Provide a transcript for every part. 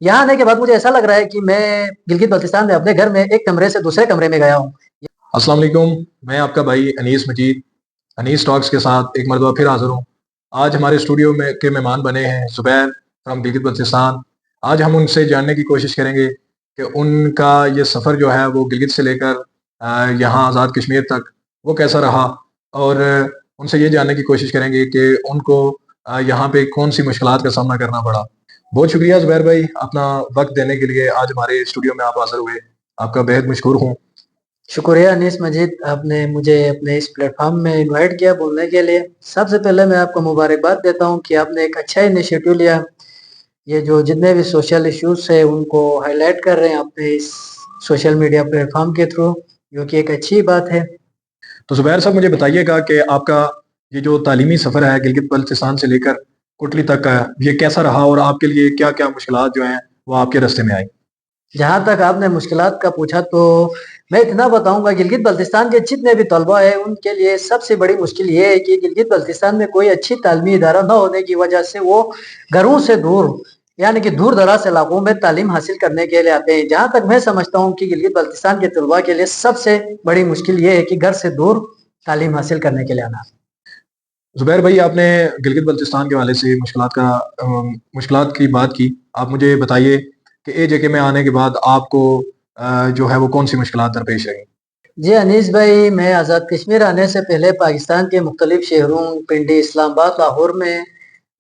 यहाँ आने के बाद मुझे ऐसा लग रहा है कि मैं गिलगित बल्तिस्तान में अपने घर में एक कमरे से दूसरे कमरे में गया हूँ। अस्सलाम वालेकुम, मैं आपका भाई अनीस मजीद अनीस टॉक्स के साथ एक मरतबा फिर हाज़िर हूँ। आज हमारे स्टूडियो में के मेहमान बने हैं ज़ुबैर फ्रॉम गिलगित बल्तिस्तान। आज हम उनसे जानने की कोशिश करेंगे कि उनका ये सफ़र जो है वो गिलगित से लेकर यहाँ आज़ाद कश्मीर तक वो कैसा रहा, और उनसे ये जानने की कोशिश करेंगे कि उनको यहाँ पे कौन सी मुश्किलात का सामना करना पड़ा। बहुत शुक्रिया ज़ुबैर भाई, अपना वक्त देने के लिए आज हमारे स्टूडियो में आप हाज़िर हुए, आपका बेहद मशकूर हूँ। शुक्रिया अनीस मजीद, आपने मुझे अपने इस प्लेटफॉर्म में इनवाइट किया बोलने के लिए। सबसे पहले मैं आपको मुबारकबाद देता हूँ कि आपने एक अच्छा इनिशिएटिव लिया। ये जो जितने भी सोशल इश्यूज है उनको हाईलाइट कर रहे हैं अपने इस सोशल मीडिया प्लेटफॉर्म के थ्रू, जो कि एक अच्छी बात है। तो ज़ुबैर साहब, मुझे बताइएगा कि आपका ये जो तालीमी सफ़र है गिलगित बल्तिस्तान से लेकर कोटली तक का, ये कैसा रहा और आपके लिए क्या क्या मुश्किलात जो हैं वो आपके रास्ते में आई? जहाँ तक आपने मुश्किलात का पूछा तो मैं इतना बताऊंगा, गिलगित बल्तिस्तान के जितने भी तलबा है उनके लिए सबसे बड़ी मुश्किल ये है कि गिलगित बल्तिस्तान में कोई अच्छी तालीमी इदारा न होने की वजह से वो घरों से दूर, यानी कि दूर दराज इलाकों में तालीम हासिल करने के लिए आते हैं। जहाँ तक मैं समझता हूँ कि गिलगित बल्तिस्तान के तलबा के लिए सबसे बड़ी मुश्किल ये है कि घर से दूर तालीम हासिल करने के लिए आना। ज़ुबैर भाई, आपने गिलगित बल्तिस्तान के हवाले से मुश्किलात की बात की। आप मुझे बताइए कि ए जगह में आने के बाद आपको जो है वो कौन सी मुश्किलात दरपेश रही? जी अनीस भाई, मैं आज़ाद कश्मीर आने से पहले पाकिस्तान के मुख्तलिफ शहरों पिंडी, इस्लामाबाद, लाहौर में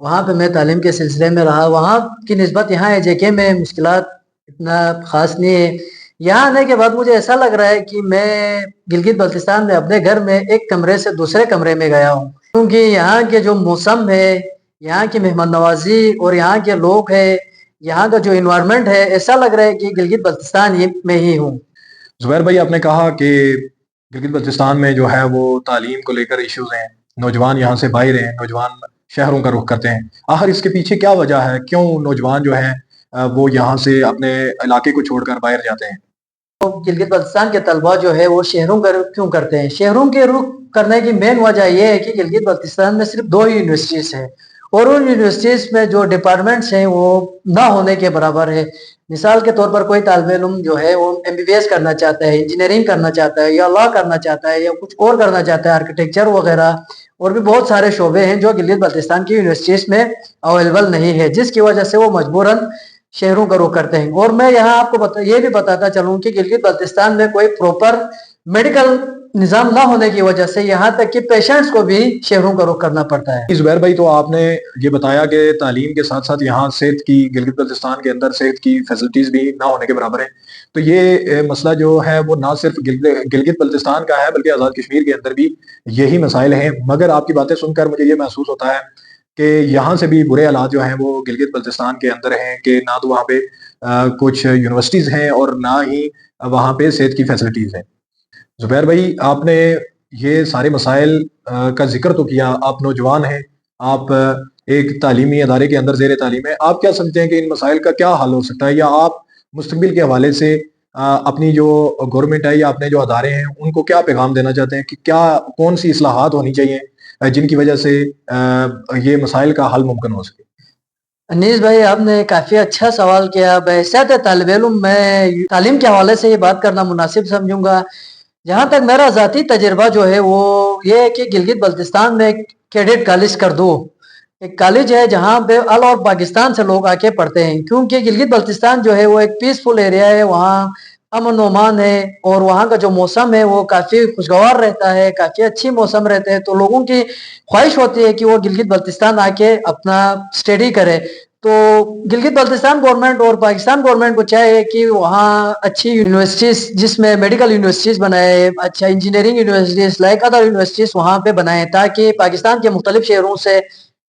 वहाँ पे मैं तालीम के सिलसिले में रहा। वहाँ की निस्बत यहाँ एजेके में मुश्किलात इतना ख़ास नहीं है। यहाँ आने के बाद मुझे ऐसा लग रहा है कि मैं गिलगित बल्तिस्तान में अपने घर में एक कमरे से दूसरे कमरे में गया हूँ, क्योंकि यहाँ के जो मौसम है, यहाँ की मेहमान नवाजी और यहाँ के लोग है, यहाँ का जो इन्वायरमेंट है, ऐसा लग रहा है कि गिलगित बल्तिस्तान में ही हूँ। ज़ुबैर भाई, आपने कहा कि गिलगित बल्तिस्तान में जो है वो तालीम को लेकर इश्यूज हैं, नौजवान यहाँ से बाहर हैं, नौजवान शहरों का रुख करते हैं। आखिर इसके पीछे क्या वजह है, क्यों नौजवान जो हैं वो यहाँ से अपने इलाके को छोड़कर बाहर जाते हैं? तो गिलगित बल्तिस्तान के तलबा जो है वो शहरों का रुख क्यों करते हैं? शहरों के रुख करने की मेन वजह यह है कि गिलगित बल्तिस्तान में सिर्फ 2 ही यूनिवर्सिटीज हैं और उन यूनिवर्सिटीज में जो डिपार्टमेंट्स हैं वो ना होने के बराबर है। मिसाल के तौर पर कोई तालिब इल्म जो है वो एमबीबीएस करना चाहता है, इंजीनियरिंग करना चाहता है, या लॉ करना चाहता है, या कुछ और करना चाहता है, आर्किटेक्चर वगैरह, और भी बहुत सारे शोबे हैं जो गिलगित बल्तिस्तान की यूनिवर्सिटीज में अवेलेबल नहीं है, जिसकी वजह से वो मजबूरन शहरों का रुख करते हैं। और मैं यहाँ आपको ये भी बताता चलूँ कि गिलगित बल्तिस्तान में कोई प्रॉपर मेडिकल निज़ाम ना होने की वजह से यहाँ तक कि पेशेंट्स को भी शहरों का रुख करना पड़ता है। ज़ुबैर भाई, तो आपने ये बताया कि तालीम के साथ साथ यहाँ सेहत की, गिलगित बल्तिस्तान के अंदर सेहत की फैसिलिटीज़ भी ना होने के बराबर है। तो ये मसला जो है वो ना सिर्फ गिलगित बल्तिस्तान का है बल्कि आज़ाद कश्मीर के अंदर भी यही मसाइल हैं। मगर आपकी बातें सुनकर मुझे ये महसूस होता है कि यहाँ से भी बुरे हालात जो हैं वो गिलगित बल्तिस्तान के अंदर हैं, कि ना तो वहाँ पे कुछ यूनिवर्सिटीज़ हैं और ना ही वहाँ पे सेहत की फैसिलिटीज़ हैं। ज़ुबैर भाई, आपने ये सारे मसाइल का ज़िक्र तो किया, आप नौजवान हैं, आप एक तालीमी अदारे के अंदर ज़ेर तालीम हैं। आप क्या समझते हैं कि इन मसाइल का क्या हल हो सकता है, या आप मुस्तक़बिल के हवाले से अपनी जो गवर्नमेंट है या अपने जो अदारे हैं उनको क्या पैगाम देना चाहते हैं कि क्या कौन-सी इस्लाहात होनी चाहिए जिनकी वजह से ये मसाइल का हल मुमकिन हो सके? अनीस भाई, आपने काफ़ी अच्छा सवाल किया। बहैसियत तालिब इल्म मैं तालीम के हवाले से ये बात करना मुनासिब समझूंगा। जहाँ तक मेरा ज़ाती तजुर्बा जो है वो ये है कि गिलगित बल्तिस्तान में एक कैडेट कॉलेज कर दो, एक कॉलेज है जहाँ पे ऑल ओवर पाकिस्तान से लोग आके पढ़ते हैं, क्योंकि गिलगित बल्तिस्तान जो है वो एक पीसफुल एरिया है, वहाँ अमन ओमान है और वहाँ का जो मौसम है वो काफ़ी खुशगवार रहता है, काफ़ी अच्छी मौसम रहते हैं। तो लोगों की ख्वाहिश होती है कि वो गिलगित बल्तिस्तान आके अपना स्टडी करे। तो गिलगित बल्तिस्तान गवर्नमेंट और पाकिस्तान गवर्नमेंट को चाहिए कि वहाँ अच्छी यूनिवर्सिटीज, जिसमें मेडिकल यूनिवर्सिटीज बनाए, अच्छा engineering universities like other universities वहाँ पे बनाए, ताकि पाकिस्तान के मुख्तलिफ शहरों से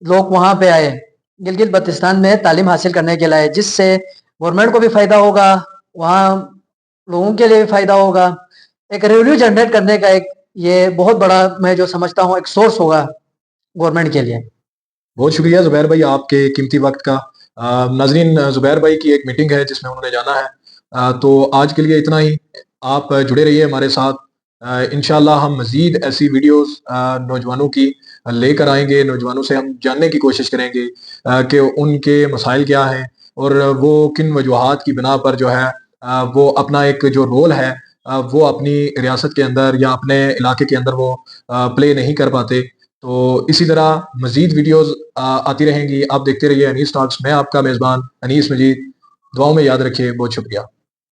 लोग वहाँ पे आए गिलगित बल्तिस्तान में तालीम हासिल करने के लिए, जिससे गवर्नमेंट को भी फ़ायदा होगा, वहाँ लोगों के लिए भी फ़ायदा होगा। एक रेवेन्यू जनरेट करने का एक ये बहुत बड़ा, मैं जो समझता हूँ, एक सोर्स होगा गवर्नमेंट के लिए। बहुत शुक्रिया ज़ुबैर भाई आपके कीमती वक्त का। नाज़रीन, ज़ुबैर भाई की एक मीटिंग है जिसमें उन्होंने जाना है। तो आज के लिए इतना ही। आप जुड़े रहिए हमारे साथ। इंशाअल्लाह हम मज़ीद ऐसी वीडियोस नौजवानों की लेकर आएँगे। नौजवानों से हम जानने की कोशिश करेंगे कि उनके मसाइल क्या हैं, اور وہ کن وجوہات کی بنا پر جو ہے وہ اپنا ایک جو رول ہے وہ اپنی ریاست کے اندر یا اپنے علاقے کے اندر وہ پلے نہیں کر پاتے. تو اسی طرح مزید ویڈیوز آتی رہیں گی. آپ دیکھتے رہیے انیس ٹاکس. میں آپ کا میزبان انیس مجید. دعاؤں میں یاد رکھیے. بہت شکریہ.